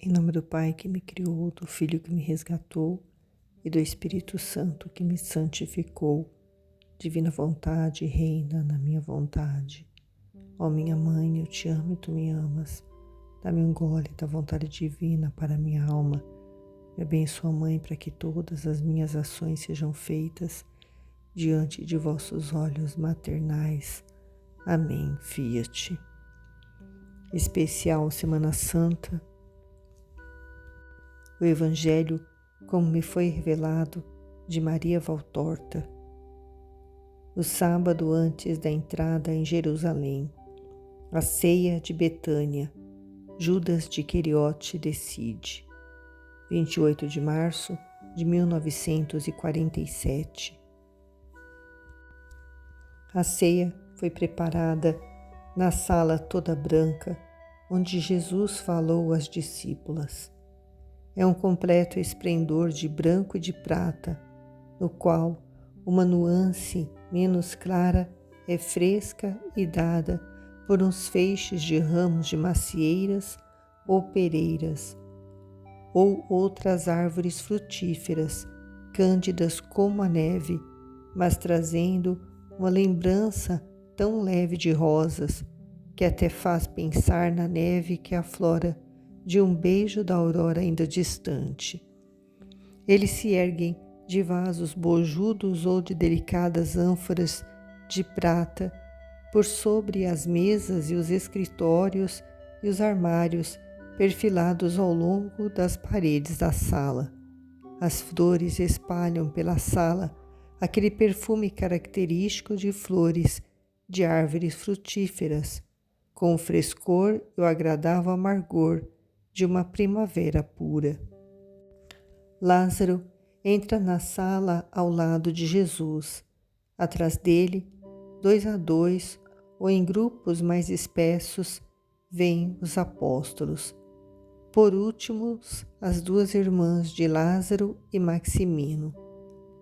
Em nome do Pai que me criou, do Filho que me resgatou e do Espírito Santo que me santificou, divina vontade reina na minha vontade. Ó minha mãe, eu te amo e tu me amas. Dá-me um gole da vontade divina para minha alma. Me abençoa, Mãe, para que todas as minhas ações sejam feitas diante de vossos olhos maternais. Amém. Fiat. Especial Semana Santa. O Evangelho, como me foi revelado, de Maria Valtorta. O sábado antes da entrada em Jerusalém, a ceia de Betânia, Judas de Queriote decide. 28 de março de 1947. A ceia foi preparada na sala toda branca, onde Jesus falou às discípulas. É um completo esplendor de branco e de prata, no qual uma nuance menos clara é fresca e dada por uns feixes de ramos de macieiras ou pereiras, ou outras árvores frutíferas, cândidas como a neve, mas trazendo uma lembrança tão leve de rosas, que até faz pensar na neve que aflora de um beijo da aurora ainda distante. Eles se erguem de vasos bojudos ou de delicadas ânforas de prata, por sobre as mesas e os escritórios e os armários perfilados ao longo das paredes da sala. As flores espalham pela sala aquele perfume característico de flores de árvores frutíferas, com o frescor e o agradável amargor de uma primavera pura. Lázaro entra na sala ao lado de Jesus. Atrás dele, 2 a 2, ou em grupos mais espessos, vêm os apóstolos. Por últimos, as 2 irmãs de Lázaro e Maximino.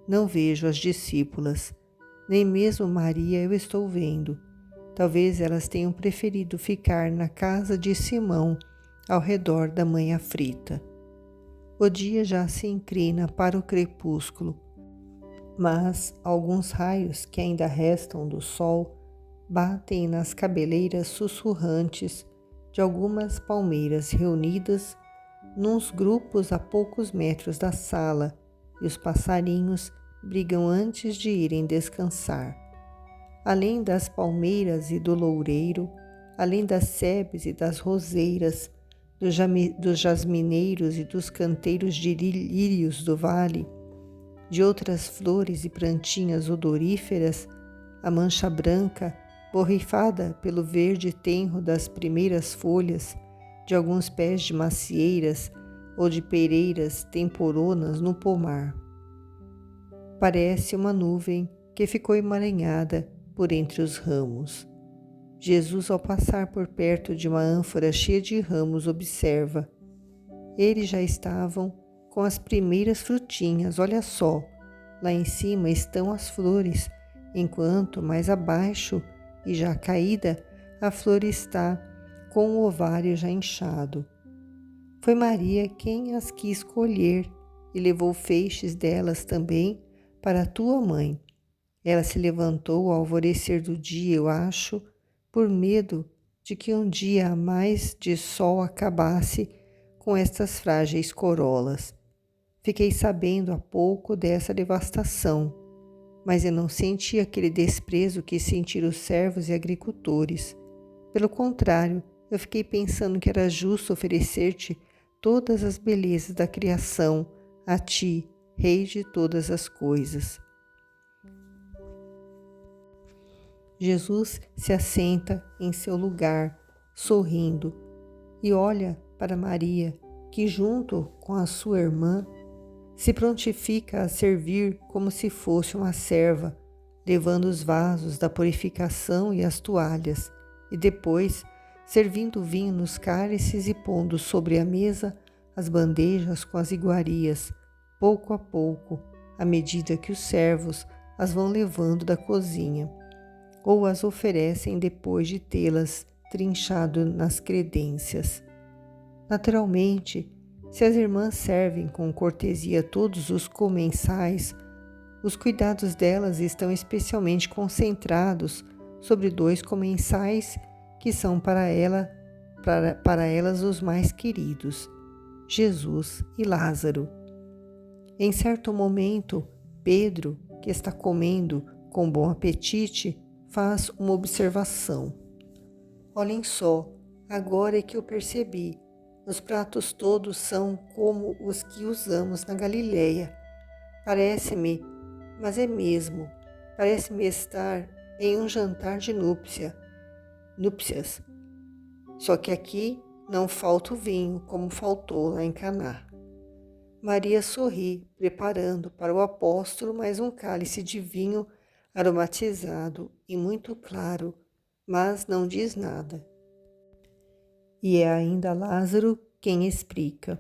Não vejo as discípulas, nem mesmo Maria eu estou vendo. Talvez elas tenham preferido ficar na casa de Simão, ao redor da mãe aflita. O dia já se inclina para o crepúsculo, mas alguns raios que ainda restam do sol batem nas cabeleiras sussurrantes de algumas palmeiras reunidas nos grupos a poucos metros da sala, e os passarinhos brigam antes de irem descansar. Além das palmeiras e do loureiro, além das sebes e das roseiras, dos jasmineiros e dos canteiros de lírios do vale, de outras flores e plantinhas odoríferas, a mancha branca, borrifada pelo verde tenro das primeiras folhas, de alguns pés de macieiras ou de pereiras temporonas no pomar. Parece uma nuvem que ficou emaranhada por entre os ramos. Jesus, ao passar por perto de uma ânfora cheia de ramos, observa. Eles já estavam com as primeiras frutinhas, olha só, lá em cima estão as flores, enquanto mais abaixo, e já caída, a flor está com o ovário já inchado. Foi Maria quem as quis colher e levou feixes delas também para a tua mãe. Ela se levantou ao alvorecer do dia, eu acho, por medo de que um dia a mais de sol acabasse com estas frágeis corolas. Fiquei sabendo há pouco dessa devastação, mas eu não senti aquele desprezo que sentiram os servos e agricultores. Pelo contrário, eu fiquei pensando que era justo oferecer-te todas as belezas da criação, a ti, Rei de todas as coisas. Jesus se assenta em seu lugar, sorrindo, e olha para Maria, que junto com a sua irmã, se prontifica a servir como se fosse uma serva, levando os vasos da purificação e as toalhas, e depois servindo vinho nos cálices e pondo sobre a mesa as bandejas com as iguarias, pouco a pouco, à medida que os servos as vão levando da cozinha, ou as oferecem depois de tê-las trinchado nas credências. Naturalmente, se as irmãs servem com cortesia todos os comensais, os cuidados delas estão especialmente concentrados sobre 2 comensais que são para elas os mais queridos, Jesus e Lázaro. Em certo momento, Pedro, que está comendo com bom apetite, faz uma observação. Olhem só, agora é que eu percebi. Os pratos todos são como os que usamos na Galileia. Parece-me, mas é mesmo, parece-me estar em um jantar de núpcias. Só que aqui não falta o vinho, como faltou lá em Caná. Maria sorri, preparando para o apóstolo mais um cálice de vinho aromatizado e muito claro, mas não diz nada. E é ainda Lázaro quem explica.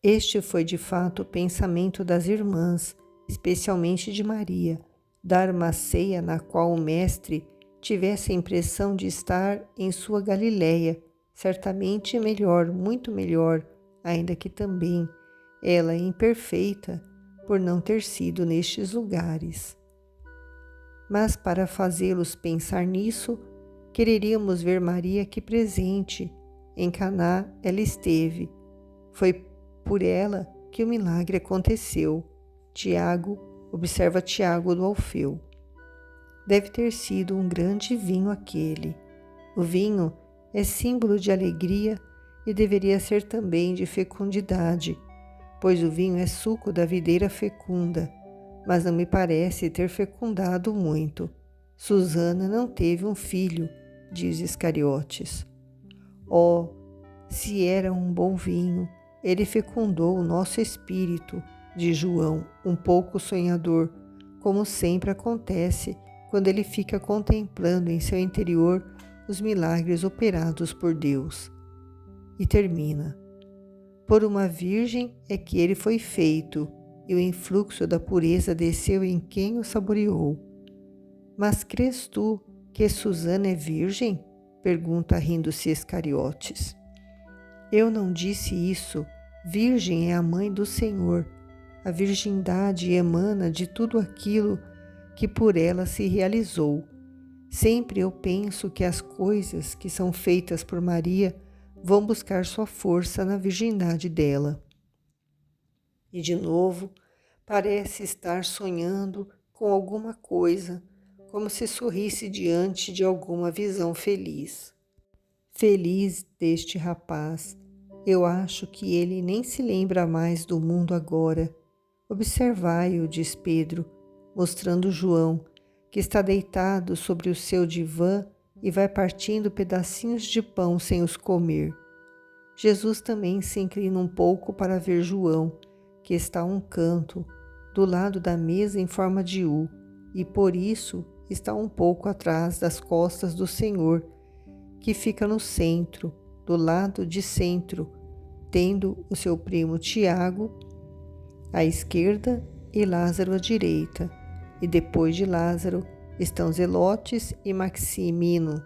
Este foi de fato o pensamento das irmãs, especialmente de Maria, dar uma ceia na qual o Mestre tivesse a impressão de estar em sua Galileia, certamente melhor, muito melhor, ainda que também ela imperfeita por não ter sido nestes lugares. Mas para fazê-los pensar nisso, quereríamos ver Maria aqui presente. Em Caná ela esteve. Foi por ela que o milagre aconteceu. Observa Tiago do Alfeu. Deve ter sido um grande vinho aquele. O vinho é símbolo de alegria e deveria ser também de fecundidade, pois o vinho é suco da videira fecunda, mas não me parece ter fecundado muito. Susana não teve um filho, diz Iscariotes. Oh, se era um bom vinho, ele fecundou o nosso espírito, diz João, um pouco sonhador, como sempre acontece quando ele fica contemplando em seu interior os milagres operados por Deus. E termina. Por uma virgem é que ele foi feito, e o influxo da pureza desceu em quem o saboreou. Mas crês tu que Susana é virgem? Pergunta rindo-se Iscariotes. Eu não disse isso. Virgem é a mãe do Senhor. A virgindade emana de tudo aquilo que por ela se realizou. Sempre eu penso que as coisas que são feitas por Maria vão buscar sua força na virgindade dela. E de novo, parece estar sonhando com alguma coisa, como se sorrisse diante de alguma visão feliz. Feliz deste rapaz, eu acho que ele nem se lembra mais do mundo agora. Observai-o, diz Pedro, mostrando João, que está deitado sobre o seu divã e vai partindo pedacinhos de pão sem os comer. Jesus também se inclina um pouco para ver João, que está a um canto, do lado da mesa em forma de U, e por isso está um pouco atrás das costas do Senhor, que fica no centro, do lado de centro, tendo o seu primo Tiago à esquerda e Lázaro à direita, e depois de Lázaro estão Zelotes e Maximino,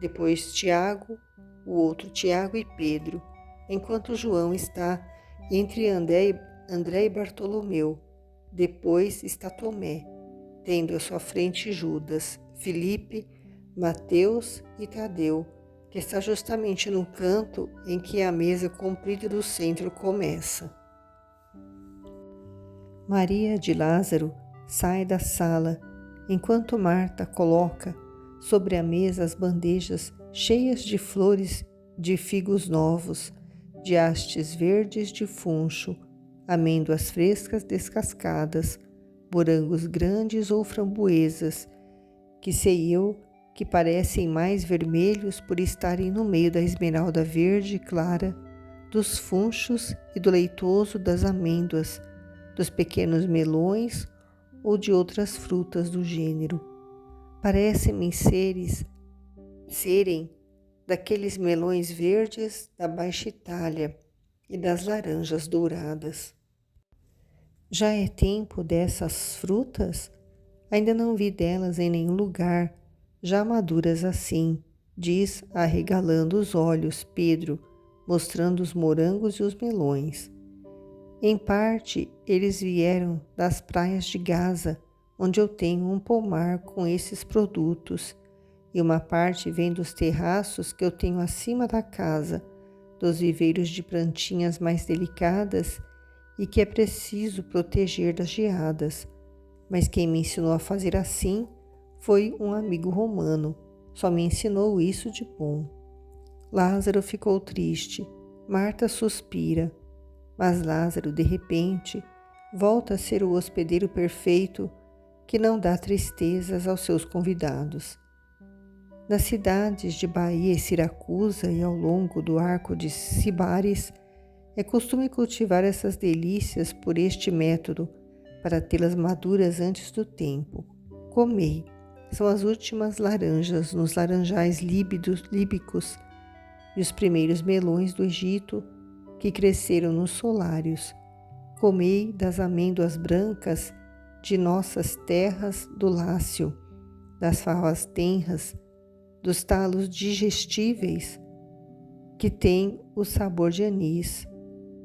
depois Tiago, o outro Tiago e Pedro, enquanto João está entre André e Bartolomeu. Depois está Tomé, tendo à sua frente Judas, Filipe, Mateus e Tadeu, que está justamente no canto em que a mesa comprida do centro começa. Maria de Lázaro sai da sala, enquanto Marta coloca sobre a mesa as bandejas cheias de flores de figos novos, de hastes verdes de funcho, amêndoas frescas descascadas, morangos grandes ou framboesas, que sei eu que parecem mais vermelhos por estarem no meio da esmeralda verde clara, dos funchos e do leitoso das amêndoas, dos pequenos melões ou de outras frutas do gênero. Parecem-me serem daqueles melões verdes da Baixa Itália e das laranjas douradas. Já é tempo dessas frutas? Ainda não vi delas em nenhum lugar, já maduras assim, diz, arregalando os olhos, Pedro, mostrando os morangos e os melões. Em parte, eles vieram das praias de Gaza, onde eu tenho um pomar com esses produtos, e uma parte vem dos terraços que eu tenho acima da casa, dos viveiros de plantinhas mais delicadas e que é preciso proteger das geadas. Mas quem me ensinou a fazer assim foi um amigo romano. Só me ensinou isso de bom. Lázaro ficou triste. Marta suspira. Mas Lázaro, de repente, volta a ser o hospedeiro perfeito que não dá tristezas aos seus convidados. Nas cidades de Bahia e Siracusa e ao longo do arco de Cibares, é costume cultivar essas delícias por este método, para tê-las maduras antes do tempo. Comei, são as últimas laranjas nos laranjais líbicos e os primeiros melões do Egito que cresceram nos solários. Comei das amêndoas brancas de nossas terras do Lácio, das favas tenras, dos talos digestíveis que têm o sabor de anis.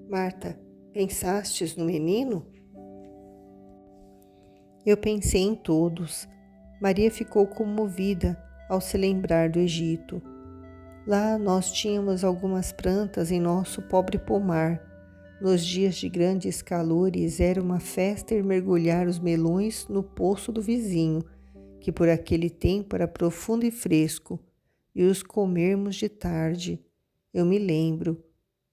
Marta, pensastes no menino? Eu pensei em todos. Maria ficou comovida ao se lembrar do Egito. Lá nós tínhamos algumas plantas em nosso pobre pomar. Nos dias de grandes calores era uma festa ir mergulhar os melões no poço do vizinho, que por aquele tempo era profundo e fresco, e os comermos de tarde. Eu me lembro,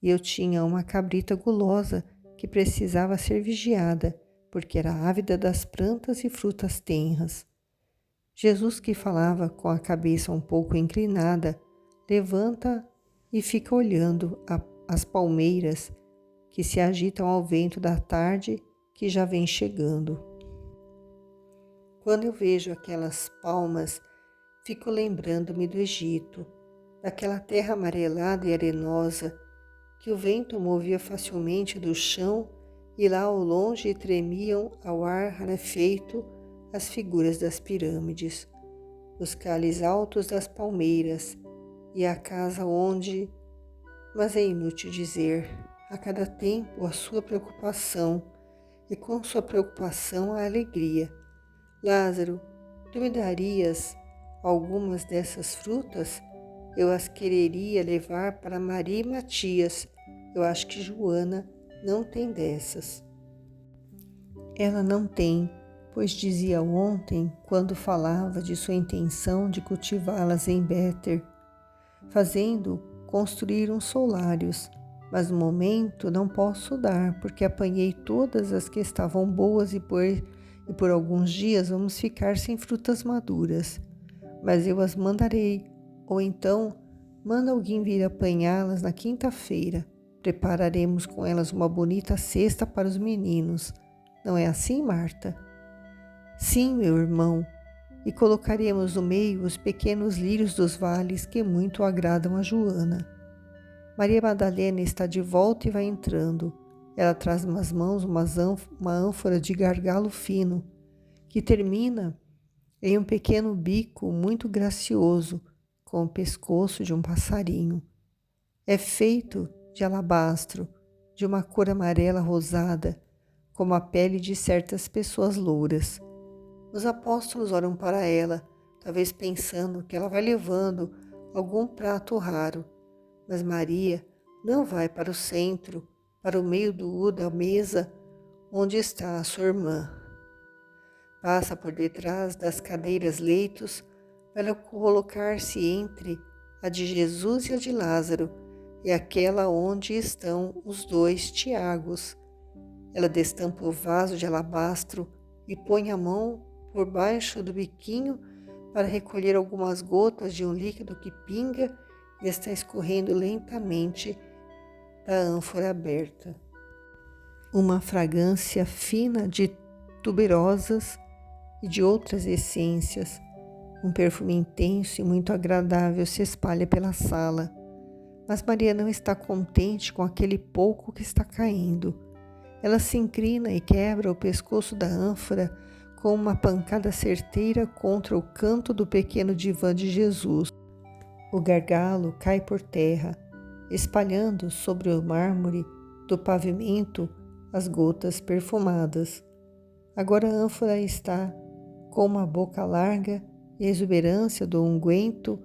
e eu tinha uma cabrita gulosa que precisava ser vigiada, porque era ávida das plantas e frutas tenras. Jesus, que falava com a cabeça um pouco inclinada, levanta e fica olhando as palmeiras que se agitam ao vento da tarde que já vem chegando. Quando eu vejo aquelas palmas, fico lembrando-me do Egito, daquela terra amarelada e arenosa que o vento movia facilmente do chão e lá ao longe tremiam ao ar rarefeito as figuras das pirâmides, os cales altos das palmeiras e a casa onde... Mas é inútil dizer, a cada tempo a sua preocupação e com sua preocupação a alegria. Lázaro, tu me darias algumas dessas frutas? Eu as quereria levar para Maria e Matias. Eu acho que Joana não tem dessas. Ela não tem, pois dizia ontem, quando falava de sua intenção de cultivá-las em Béter, fazendo construir uns solários, mas no momento não posso dar, porque apanhei todas as que estavam boas e por alguns dias vamos ficar sem frutas maduras. Mas eu as mandarei, ou então manda alguém vir apanhá-las na quinta-feira. Prepararemos com elas uma bonita cesta para os meninos. Não é assim, Marta? Sim, meu irmão, e colocaremos no meio os pequenos lírios dos vales que muito agradam a Joana. Maria Madalena está de volta e vai entrando. Ela traz nas mãos uma ânfora de gargalo fino, que termina em um pequeno bico muito gracioso, com o pescoço de um passarinho. É feito de alabastro, de uma cor amarela rosada, como a pele de certas pessoas louras. Os apóstolos olham para ela, talvez pensando que ela vai levando algum prato raro, mas Maria não vai para o centro, para o meio da mesa onde está a sua irmã. Passa por detrás das cadeiras-leitos para colocar-se entre a de Jesus e a de Lázaro, e aquela onde estão os dois Tiagos. Ela destampa o vaso de alabastro e põe a mão por baixo do biquinho para recolher algumas gotas de um líquido que pinga e está escorrendo lentamente da ânfora aberta. Uma fragrância fina de tuberosas e de outras essências, um perfume intenso e muito agradável se espalha pela sala. Mas Maria não está contente com aquele pouco que está caindo. Ela se inclina e quebra o pescoço da ânfora com uma pancada certeira contra o canto do pequeno divã de Jesus. O gargalo cai por terra. espalhando sobre o mármore do pavimento as gotas perfumadas. Agora a ânfora está com uma boca larga e a exuberância do unguento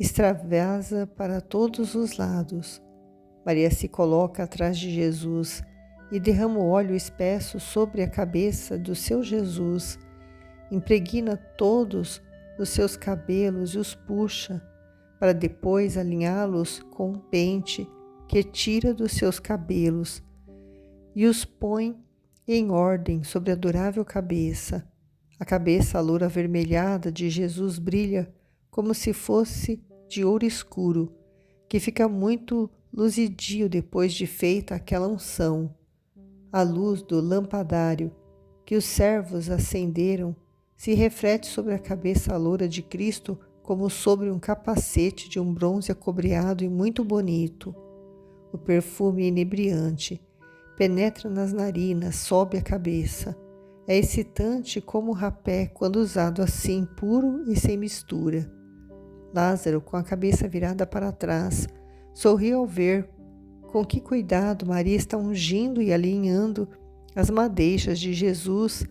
extravasa para todos os lados. Maria se coloca atrás de Jesus e derrama o óleo espesso sobre a cabeça do seu Jesus, impregna todos os seus cabelos e os puxa, para depois alinhá-los com um pente que tira dos seus cabelos e os põe em ordem sobre a adorável cabeça. A cabeça loura avermelhada de Jesus brilha como se fosse de ouro escuro, que fica muito luzidio depois de feita aquela unção. A luz do lampadário que os servos acenderam se reflete sobre a cabeça loura de Cristo como sobre um capacete de um bronze acobreado e muito bonito. O perfume inebriante penetra nas narinas, sobe a cabeça. É excitante como o rapé quando usado assim, puro e sem mistura. Lázaro, com a cabeça virada para trás, sorriu ao ver com que cuidado Maria está ungindo e alinhando as madeixas de Jesus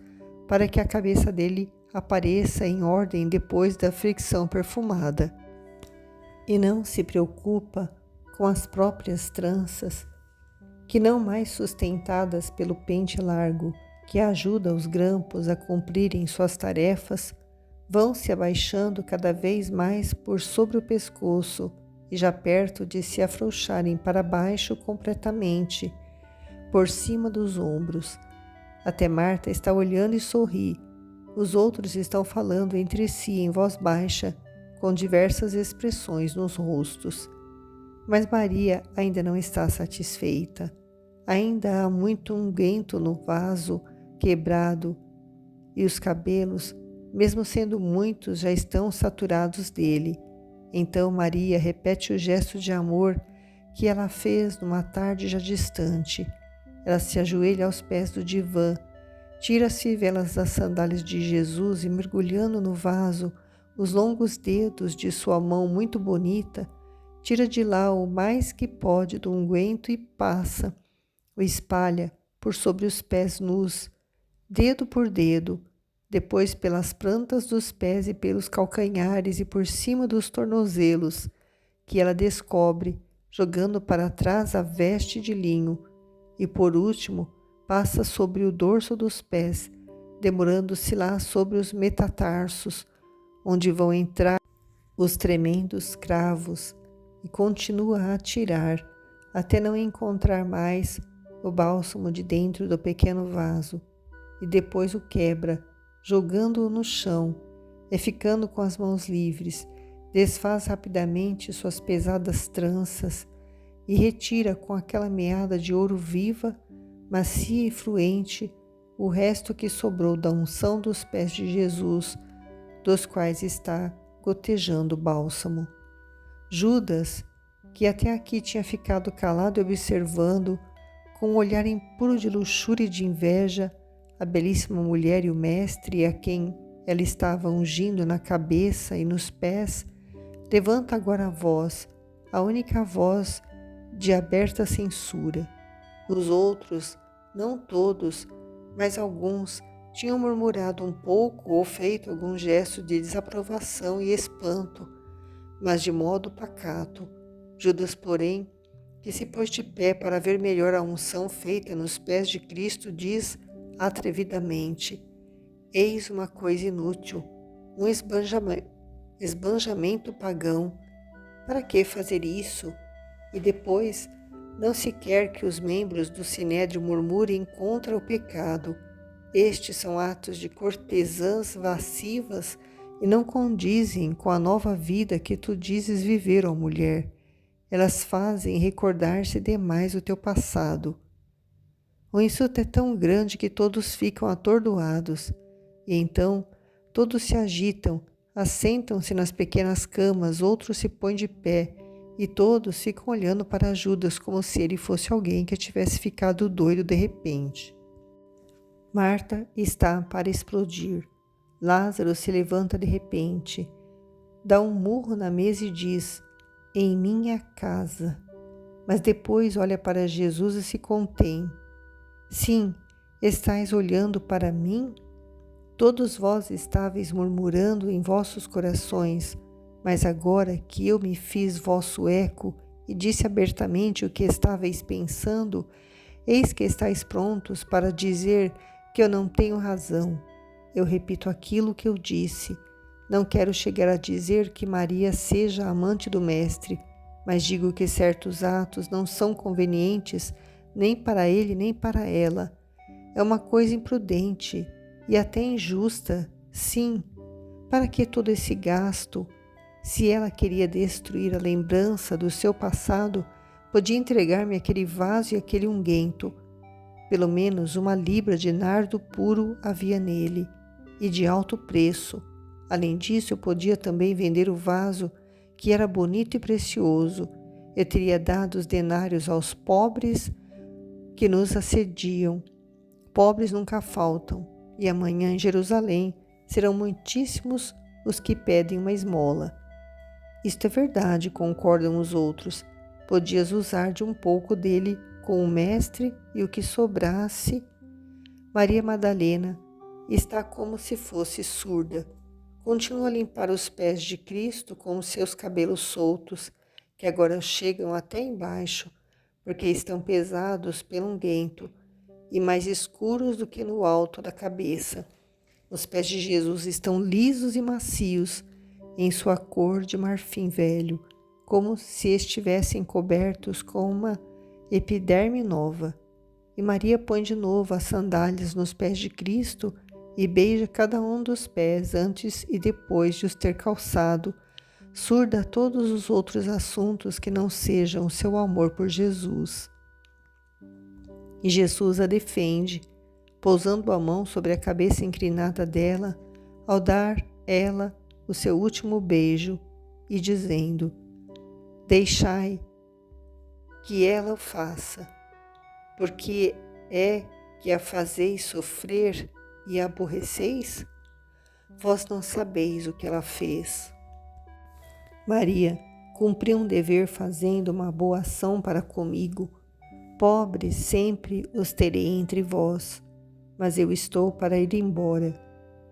para que a cabeça dele apareça em ordem depois da fricção perfumada. E não se preocupa com as próprias tranças, que não mais sustentadas pelo pente largo, que ajuda os grampos a cumprirem suas tarefas, vão se abaixando cada vez mais por sobre o pescoço e já perto de se afrouxarem para baixo completamente, por cima dos ombros. Até Marta está olhando e sorri. Os outros estão falando entre si em voz baixa, com diversas expressões nos rostos. Mas Maria ainda não está satisfeita. Ainda há muito unguento no vaso quebrado e os cabelos, mesmo sendo muitos, já estão saturados dele. Então Maria repete o gesto de amor que ela fez numa tarde já distante. Ela se ajoelha aos pés do divã, tira as fivelas das sandálias de Jesus e, mergulhando no vaso os longos dedos de sua mão muito bonita, tira de lá o mais que pode do unguento e passa, o espalha por sobre os pés nus, dedo por dedo, depois pelas plantas dos pés e pelos calcanhares e por cima dos tornozelos, que ela descobre, jogando para trás a veste de linho, e por último passa sobre o dorso dos pés, demorando-se lá sobre os metatarsos, onde vão entrar os tremendos cravos, e continua a tirar, até não encontrar mais o bálsamo de dentro do pequeno vaso, e depois o quebra, jogando-o no chão, e ficando com as mãos livres, desfaz rapidamente suas pesadas tranças e retira com aquela meada de ouro viva, macia e fluente, o resto que sobrou da unção dos pés de Jesus, dos quais está gotejando bálsamo. Judas, que até aqui tinha ficado calado e observando, com um olhar impuro de luxúria e de inveja, a belíssima mulher e o mestre a quem ela estava ungindo na cabeça e nos pés, levanta agora a voz, a única voz de aberta censura. Os outros, não todos, mas alguns, tinham murmurado um pouco ou feito algum gesto de desaprovação e espanto, mas de modo pacato. Judas, porém, que se pôs de pé para ver melhor a unção feita nos pés de Cristo, diz atrevidamente: eis uma coisa inútil, um esbanjamento pagão. Para que fazer isso? E depois, não se quer que os membros do Sinédrio murmurem contra o pecado. Estes são atos de cortesãs lascivas e não condizem com a nova vida que tu dizes viver, ó mulher. Elas fazem recordar-se demais o teu passado. O insulto é tão grande que todos ficam atordoados, e então todos se agitam, assentam-se nas pequenas camas, outros se põem de pé, e todos ficam olhando para Judas como se ele fosse alguém que tivesse ficado doido de repente. Marta está para explodir. Lázaro se levanta de repente, dá um murro na mesa e diz: em minha casa. mas depois olha para Jesus e se contém. Sim, estais olhando para mim? Todos vós estáveis murmurando em vossos corações, mas agora que eu me fiz vosso eco e disse abertamente o que estáveis pensando, eis que estáis prontos para dizer que eu não tenho razão. Eu repito aquilo que eu disse. Não quero chegar a dizer que Maria seja amante do Mestre, mas digo que certos atos não são convenientes nem para ele nem para ela. É uma coisa imprudente e até injusta, sim. Para que todo esse gasto? Se ela queria destruir a lembrança do seu passado, podia entregar-me aquele vaso e aquele unguento. Pelo menos 1 libra de nardo puro havia nele, e de alto preço. Além disso, eu podia também vender o vaso, que era bonito e precioso. Eu teria dado os denários aos pobres que nos assediam. Pobres nunca faltam, e amanhã em Jerusalém serão muitíssimos os que pedem uma esmola. Isto é verdade, concordam os outros. Podias usar de um pouco dele com o mestre e o que sobrasse. Maria Madalena está como se fosse surda. Continua a limpar os pés de Cristo com os seus cabelos soltos, que agora chegam até embaixo, porque estão pesados pelo unguento e mais escuros do que no alto da cabeça. Os pés de Jesus estão lisos e macios, em sua cor de marfim velho, como se estivessem cobertos com uma epiderme nova. E Maria põe de novo as sandálias nos pés de Cristo e beija cada um dos pés antes e depois de os ter calçado, surda a todos os outros assuntos que não sejam o seu amor por Jesus. E Jesus a defende, pousando a mão sobre a cabeça inclinada dela, ao dar ela o seu último beijo e dizendo: deixai que ela o faça, porque é que a fazeis sofrer e a aborreceis? Vós não sabeis o que ela fez. Maria cumpriu um dever fazendo uma boa ação para comigo. Pobres sempre os terei entre vós, mas eu estou para ir embora.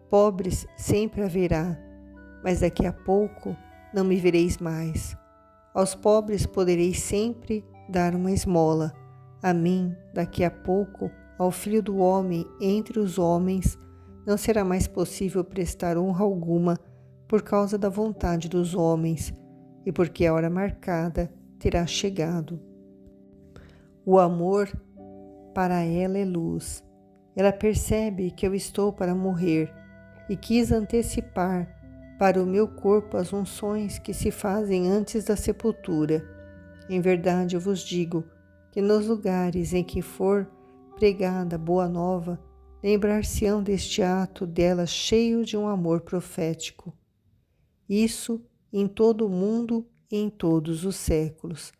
Pobres sempre haverá, mas daqui a pouco não me vereis mais. Aos pobres podereis sempre dar uma esmola. A mim, daqui a pouco, ao Filho do Homem entre os homens, não será mais possível prestar honra alguma por causa da vontade dos homens e porque a hora marcada terá chegado. O amor para ela é luz. Ela percebe que eu estou para morrer e quis antecipar para o meu corpo as unções que se fazem antes da sepultura. Em verdade eu vos digo que nos lugares em que for pregada boa nova, lembrar-se-ão deste ato dela cheio de um amor profético. Isso em todo o mundo e em todos os séculos.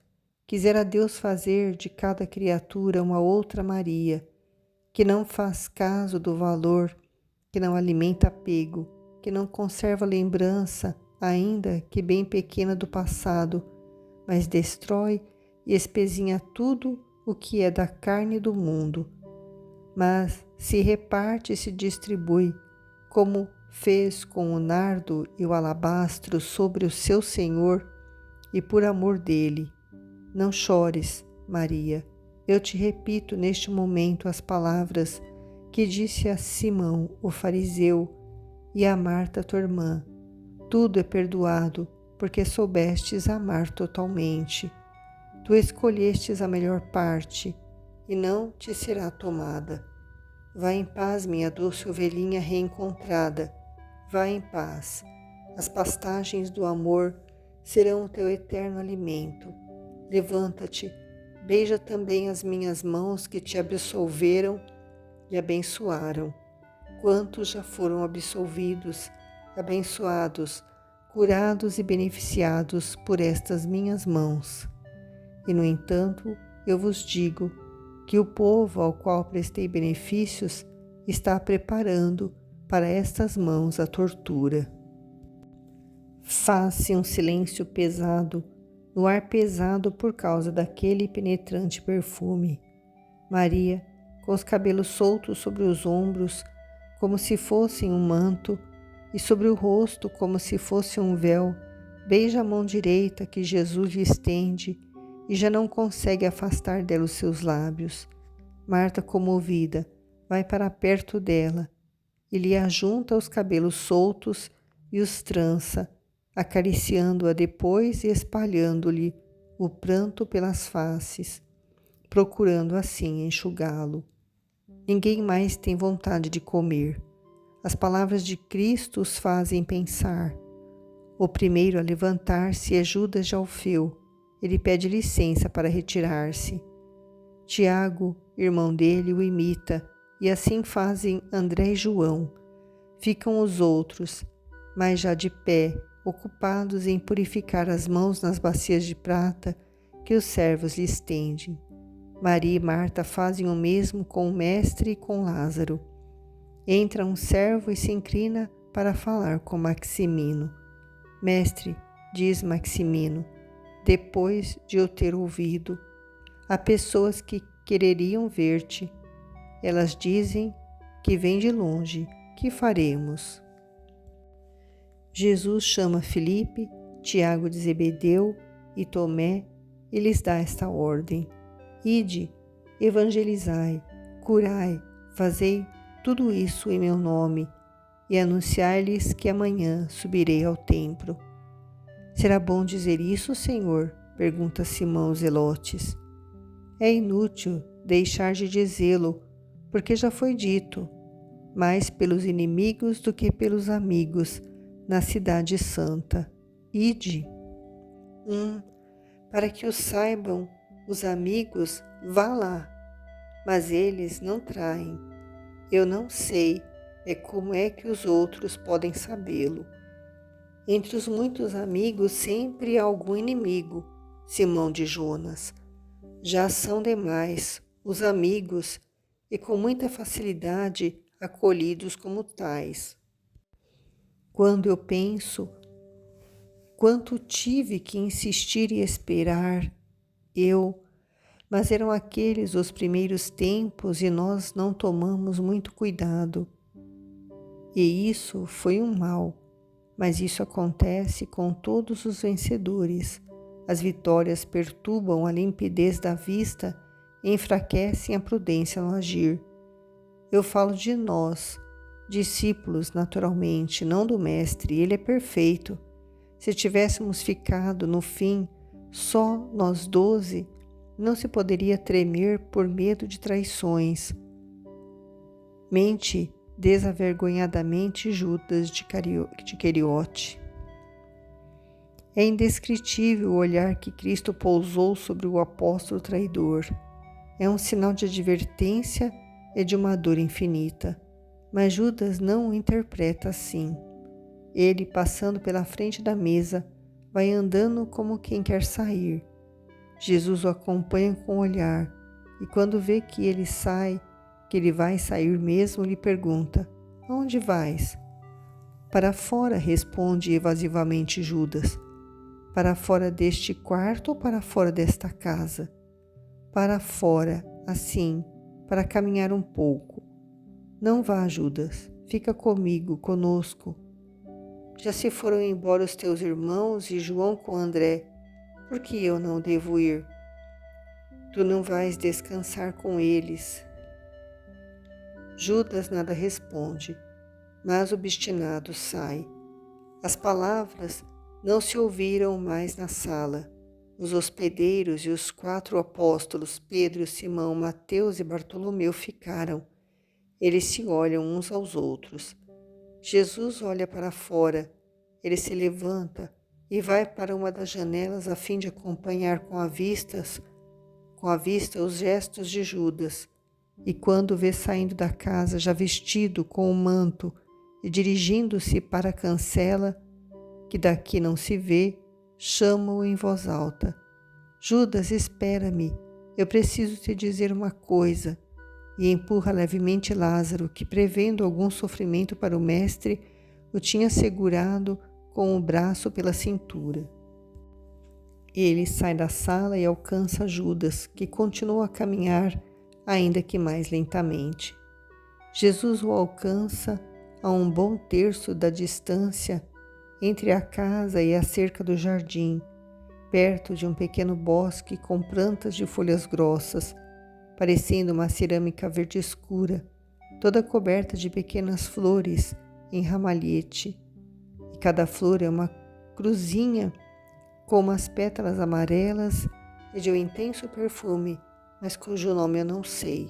Quisera Deus fazer de cada criatura uma outra Maria, que não faz caso do valor, que não alimenta apego, que não conserva lembrança, ainda que bem pequena do passado, mas destrói e espezinha tudo o que é da carne do mundo, mas se reparte e se distribui, como fez com o nardo e o alabastro sobre o seu Senhor, e por amor dele. Não chores, Maria. Eu te repito neste momento as palavras que disse a Simão, o fariseu, e a Marta, tua irmã. Tudo é perdoado, porque soubestes amar totalmente. Tu escolhestes a melhor parte, e não te será tomada. Vá em paz, minha doce ovelhinha reencontrada. Vá em paz. As pastagens do amor serão o teu eterno alimento. Levanta-te, beija também as minhas mãos que te absolveram e abençoaram. Quantos já foram absolvidos, abençoados, curados e beneficiados por estas minhas mãos. E, no entanto, eu vos digo que o povo ao qual prestei benefícios está preparando para estas mãos a tortura. Faz-se um silêncio pesado, no ar pesado por causa daquele penetrante perfume. Maria, com os cabelos soltos sobre os ombros, como se fossem um manto, e sobre o rosto como se fosse um véu, beija a mão direita que Jesus lhe estende e já não consegue afastar dela os seus lábios. Marta, comovida, vai para perto dela e lhe ajunta os cabelos soltos e os trança, acariciando-a depois e espalhando-lhe o pranto pelas faces, procurando assim enxugá-lo. Ninguém mais tem vontade de comer. As palavras de Cristo os fazem pensar. O primeiro a levantar-se é Judas de Alfeu. Ele pede licença para retirar-se. Tiago, irmão dele, o imita, e assim fazem André e João. Ficam os outros, mas já de pé, ocupados em purificar as mãos nas bacias de prata que os servos lhe estendem. Maria e Marta fazem o mesmo com o mestre e com Lázaro. Entra um servo e se inclina para falar com Maximino. Mestre, diz Maximino, depois de eu ter ouvido, há pessoas que quereriam ver-te. Elas dizem que vêm de longe. Que faremos? Jesus chama Filipe, Tiago de Zebedeu e Tomé e lhes dá esta ordem: Ide, evangelizai, curai, fazei tudo isso em meu nome e anunciai-lhes que amanhã subirei ao templo. Será bom dizer isso, Senhor? Pergunta Simão Zelotes. É inútil deixar de dizê-lo, porque já foi dito, mais pelos inimigos do que pelos amigos, na cidade santa. Ide. Para que o saibam os amigos, vá lá, mas eles não traem. Eu não sei, como é que os outros podem sabê-lo. Entre os muitos amigos sempre há algum inimigo, Simão de Jonas. Já são demais os amigos e com muita facilidade acolhidos como tais. Quando eu penso quanto tive que insistir e esperar, mas eram aqueles os primeiros tempos e nós não tomamos muito cuidado. E isso foi um mal, mas isso acontece com todos os vencedores. As vitórias perturbam a limpidez da vista e enfraquecem a prudência no agir. Eu falo de nós, discípulos naturalmente, não do Mestre, ele é perfeito. Se tivéssemos ficado no fim só nós 12, não se poderia tremer por medo de traições. Mente desavergonhadamente Judas de Queriote. É indescritível o olhar que Cristo pousou sobre o apóstolo traidor. É um sinal de advertência e de uma dor infinita. Mas Judas não o interpreta assim. Ele, passando pela frente da mesa, vai andando como quem quer sair. Jesus o acompanha com o olhar e quando vê que ele vai sair mesmo, lhe pergunta: Aonde vais? Para fora, responde evasivamente Judas. Para fora deste quarto ou para fora desta casa? Para fora, assim, para caminhar um pouco. Não vá, Judas, fica conosco. Já se foram embora os teus irmãos e João com André, por que eu não devo ir? Tu não vais descansar com eles. Judas nada responde, mas obstinado sai. As palavras não se ouviram mais na sala. Os hospedeiros e os 4 apóstolos, Pedro, Simão, Mateus e Bartolomeu, ficaram. Eles se olham uns aos outros. Jesus olha para fora. Ele se levanta e vai para uma das janelas a fim de acompanhar com a vista os gestos de Judas. E quando o vê saindo da casa, já vestido com o manto e dirigindo-se para a cancela, que daqui não se vê, chama-o em voz alta. Judas, espera-me, eu preciso te dizer uma coisa. E empurra levemente Lázaro, que, prevendo algum sofrimento para o mestre, o tinha segurado com o braço pela cintura. Ele sai da sala e alcança Judas, que continua a caminhar, ainda que mais lentamente. Jesus o alcança a um bom terço da distância entre a casa e a cerca do jardim, perto de um pequeno bosque com plantas de folhas grossas, parecendo uma cerâmica verde escura, toda coberta de pequenas flores em ramalhete. E cada flor é uma cruzinha com umas pétalas amarelas e de um intenso perfume, mas cujo nome eu não sei.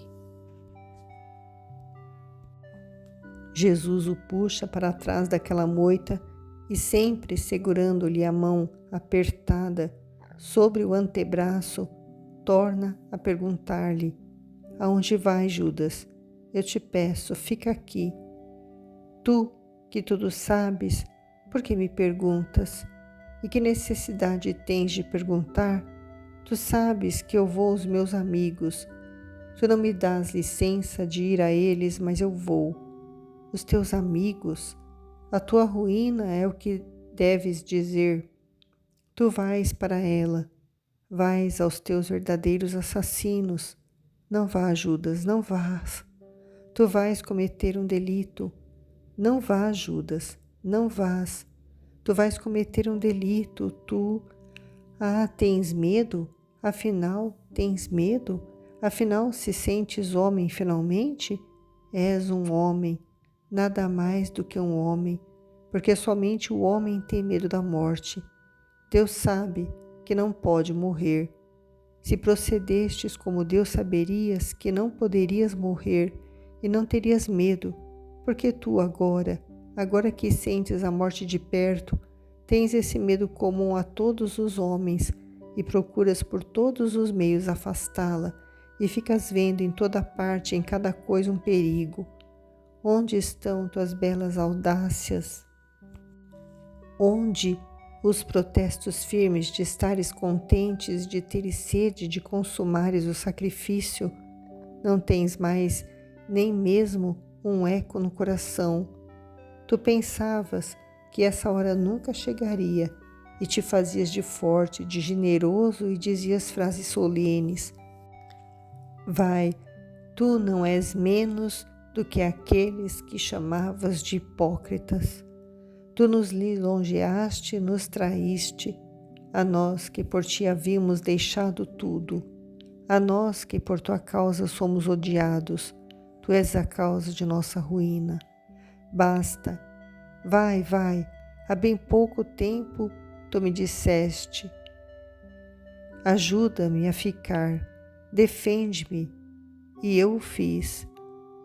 Jesus o puxa para trás daquela moita e, sempre segurando-lhe a mão apertada sobre o antebraço, torna a perguntar-lhe: Aonde vais, Judas? Eu te peço, fica aqui. Tu, que tudo sabes, por que me perguntas? E que necessidade tens de perguntar? Tu sabes que eu vou aos meus amigos. Tu não me dás licença de ir a eles, mas eu vou. Os teus amigos, a tua ruína é o que deves dizer. Tu vais para ela, vais aos teus verdadeiros assassinos. Não vá, Judas, não vás. Tu vais cometer um delito. Não vá, Judas, não vás. Tu vais cometer um delito, tu. Ah, tens medo? Afinal, tens medo? Afinal, se sentes homem finalmente? És um homem. Nada mais do que um homem, porque somente o homem tem medo da morte. Deus sabe que não pode morrer. Se procedestes como Deus, saberias que não poderias morrer e não terias medo, porque tu agora que sentes a morte de perto, tens esse medo comum a todos os homens e procuras por todos os meios afastá-la e ficas vendo em toda parte, em cada coisa, um perigo. Onde estão tuas belas audácias? Onde os protestos firmes de estares contentes, de teres sede, de consumares o sacrifício? Não tens mais nem mesmo um eco no coração. Tu pensavas que essa hora nunca chegaria e te fazias de forte, de generoso e dizias frases solenes. Vai, tu não és menos do que aqueles que chamavas de hipócritas. Tu nos lisonjeaste e nos traíste, a nós que por ti havíamos deixado tudo, a nós que por tua causa somos odiados. Tu és a causa de nossa ruína. Basta, vai, há bem pouco tempo tu me disseste: ajuda-me a ficar, defende-me, e eu o fiz.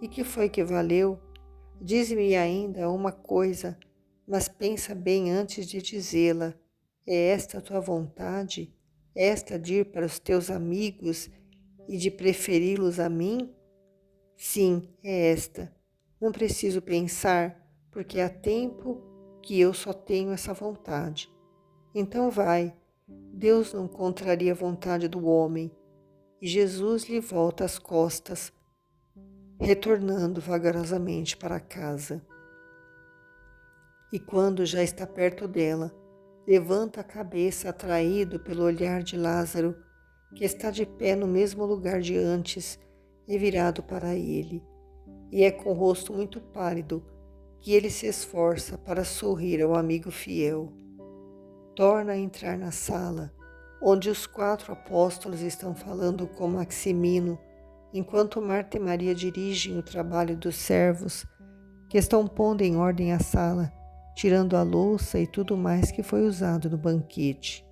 E que foi que valeu? Dize-me ainda uma coisa, mas pensa bem antes de dizê-la. É esta a tua vontade? Esta de ir para os teus amigos e de preferi-los a mim? Sim, é esta. Não preciso pensar, porque há tempo que eu só tenho essa vontade. Então vai. Deus não contraria a vontade do homem. E Jesus lhe volta as costas, retornando vagarosamente para casa. E quando já está perto dela, levanta a cabeça atraído pelo olhar de Lázaro, que está de pé no mesmo lugar de antes e virado para ele. E é com o rosto muito pálido que ele se esforça para sorrir ao amigo fiel. Torna a entrar na sala, onde os 4 apóstolos estão falando com Maximino, enquanto Marta e Maria dirigem o trabalho dos servos, que estão pondo em ordem a sala, tirando a louça e tudo mais que foi usado no banquete.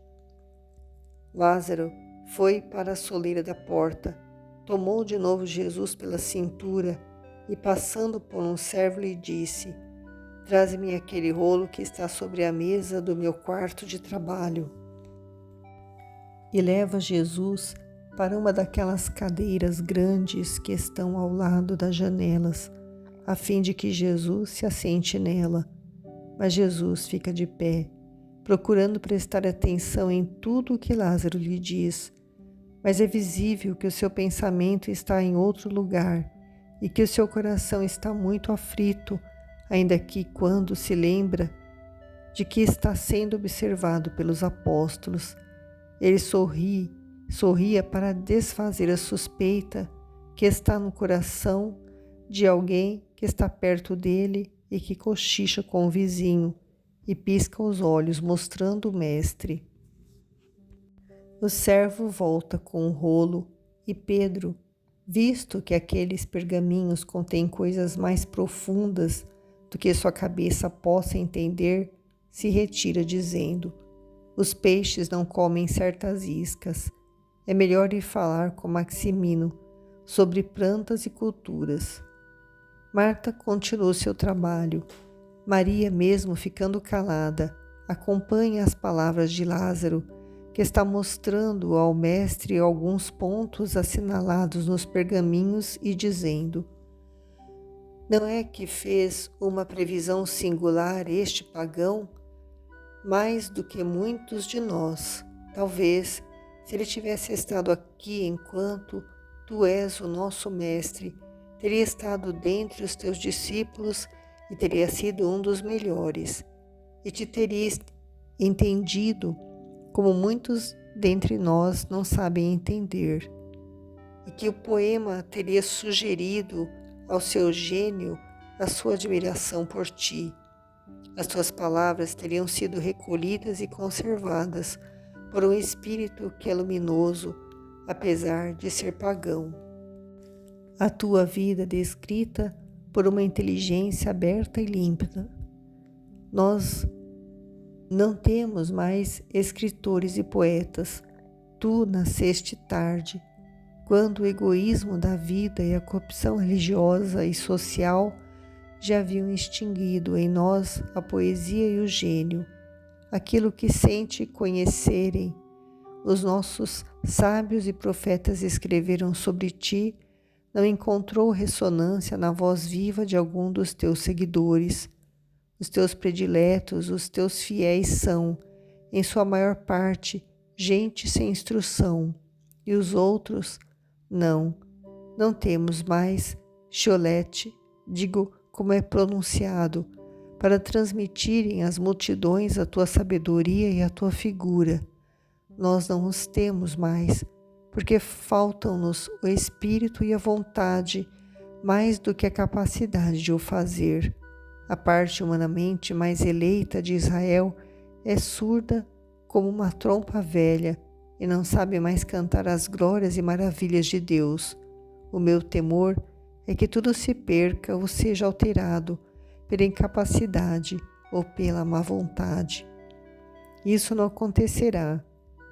Lázaro foi para a soleira da porta, tomou de novo Jesus pela cintura e, passando por um servo, lhe disse: traze-me aquele rolo que está sobre a mesa do meu quarto de trabalho. E leva Jesus para uma daquelas cadeiras grandes que estão ao lado das janelas, a fim de que Jesus se assente nela. Mas Jesus fica de pé, procurando prestar atenção em tudo o que Lázaro lhe diz. Mas é visível que o seu pensamento está em outro lugar e que o seu coração está muito aflito, ainda que, quando se lembra de que está sendo observado pelos apóstolos, Ele sorria para desfazer a suspeita que está no coração de alguém que está perto dele e que cochicha com o vizinho e pisca os olhos, mostrando o mestre. O servo volta com o rolo e Pedro, visto que aqueles pergaminhos contêm coisas mais profundas do que sua cabeça possa entender, se retira dizendo: os peixes não comem certas iscas. É melhor ir falar com Maximino sobre plantas e culturas. Marta continuou seu trabalho. Maria, mesmo ficando calada, acompanha as palavras de Lázaro, que está mostrando ao mestre alguns pontos assinalados nos pergaminhos e dizendo: não é que fez uma previsão singular este pagão, mais do que muitos de nós. Talvez, se ele tivesse estado aqui enquanto tu és o nosso mestre, teria estado dentre os teus discípulos e teria sido um dos melhores, e te teria entendido como muitos dentre nós não sabem entender, e que o poema teria sugerido ao seu gênio a sua admiração por ti. As tuas palavras teriam sido recolhidas e conservadas por um espírito que é luminoso, apesar de ser pagão. A tua vida descrita por uma inteligência aberta e límpida. Nós não temos mais escritores e poetas. Tu nasceste tarde, quando o egoísmo da vida e a corrupção religiosa e social já haviam extinguido em nós a poesia e o gênio. Aquilo que sente conhecerem os nossos sábios e profetas escreveram sobre ti não encontrou ressonância na voz viva de algum dos teus seguidores. Os teus prediletos, os teus fiéis são, em sua maior parte, gente sem instrução, e os outros, não temos mais Chiolete, digo como é pronunciado, para transmitirem às multidões a tua sabedoria e a tua figura. Nós não os temos mais, porque faltam-nos o espírito e a vontade, mais do que a capacidade de o fazer. A parte humanamente mais eleita de Israel é surda como uma trompa velha e não sabe mais cantar as glórias e maravilhas de Deus. O meu temor é que tudo se perca ou seja alterado pela incapacidade ou pela má vontade. Isso não acontecerá.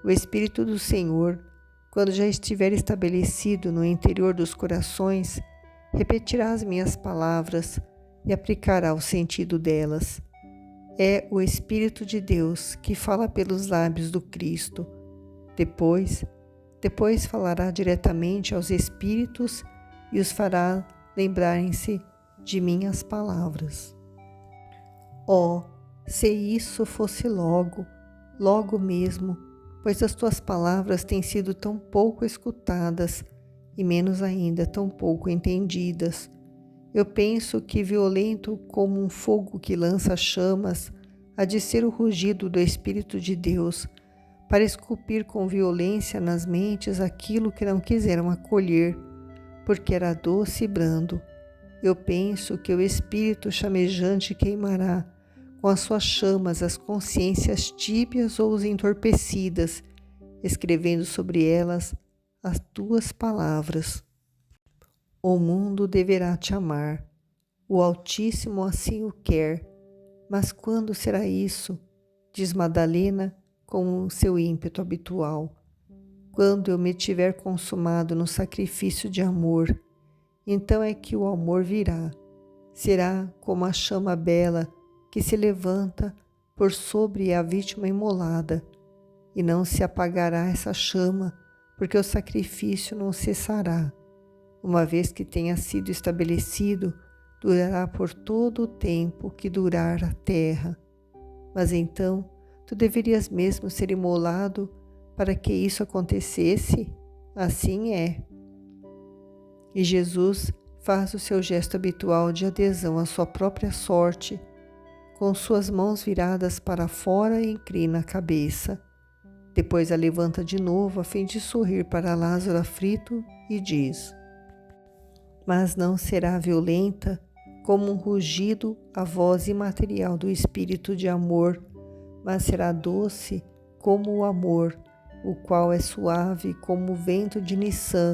O Espírito do Senhor, quando já estiver estabelecido no interior dos corações, repetirá as minhas palavras e aplicará o sentido delas. É o Espírito de Deus que fala pelos lábios do Cristo. Depois falará diretamente aos espíritos e os fará lembrarem-se de minhas palavras. Oh, se isso fosse logo mesmo, pois as tuas palavras têm sido tão pouco escutadas e menos ainda tão pouco entendidas. Eu penso que violento como um fogo que lança chamas, há de ser o rugido do Espírito de Deus, para esculpir com violência nas mentes aquilo que não quiseram acolher, porque era doce e brando. Eu penso que o Espírito chamejante queimará com as suas chamas as consciências tíbias ou os entorpecidas, escrevendo sobre elas as tuas palavras. O mundo deverá te amar, o Altíssimo assim o quer, mas quando será isso? Diz Madalena com o seu ímpeto habitual. Quando eu me tiver consumado no sacrifício de amor, então é que o amor virá. Será como a chama bela que se levanta por sobre a vítima imolada, e não se apagará essa chama, porque o sacrifício não cessará. Uma vez que tenha sido estabelecido, durará por todo o tempo que durar a terra. Mas então, tu deverias mesmo ser imolado para que isso acontecesse? Assim é. E Jesus faz o seu gesto habitual de adesão à sua própria sorte, com suas mãos viradas para fora e inclina a cabeça. Depois a levanta de novo a fim de sorrir para Lázaro aflito e diz: mas não será violenta como um rugido a voz imaterial do espírito de amor, mas será doce como o amor, o qual é suave como o vento de Niçã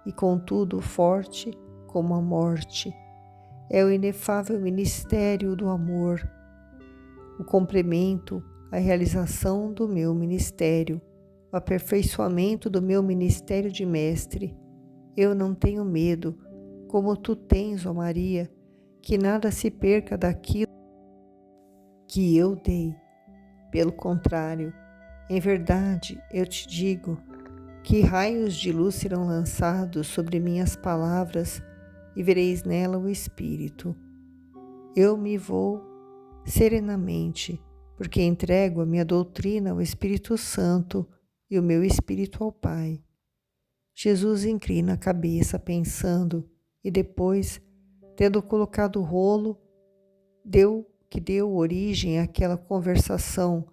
e contudo forte como a morte. É o inefável ministério do amor, o complemento, a realização do meu ministério, o aperfeiçoamento do meu ministério de mestre. Eu não tenho medo, como tu tens, ó Maria, que nada se perca daquilo que eu dei. Pelo contrário, em verdade, eu te digo que raios de luz serão lançados sobre minhas palavras e vereis nela o Espírito. Eu me vou serenamente, porque entrego a minha doutrina ao Espírito Santo e o meu Espírito ao Pai. Jesus inclina a cabeça pensando e depois, tendo colocado o rolo, que deu origem àquela conversação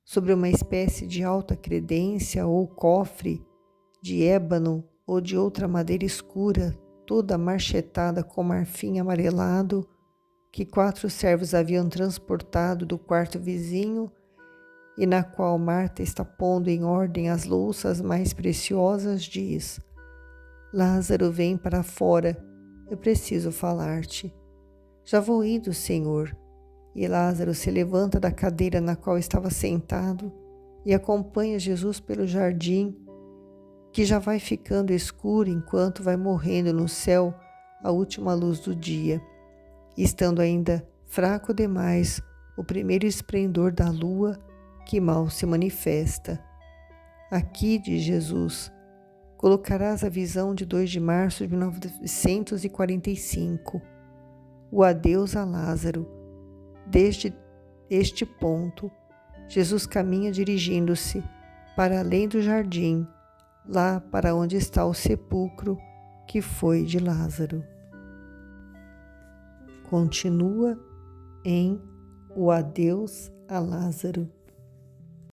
sobre uma espécie de alta credência ou cofre de ébano ou de outra madeira escura, toda marchetada com marfim amarelado, que 4 servos haviam transportado do quarto vizinho e na qual Marta está pondo em ordem as louças mais preciosas, diz: Lázaro, vem para fora, eu preciso falar-te. Já vou indo, Senhor. E Lázaro se levanta da cadeira na qual estava sentado e acompanha Jesus pelo jardim, que já vai ficando escuro enquanto vai morrendo no céu a última luz do dia, estando ainda fraco demais o primeiro esplendor da lua que mal se manifesta. Aqui, diz Jesus, colocarás a visão de 2 de março de 1945, o adeus a Lázaro. Desde este ponto, Jesus caminha dirigindo-se para além do jardim, lá para onde está o sepulcro que foi de Lázaro. Continua em O Adeus a Lázaro.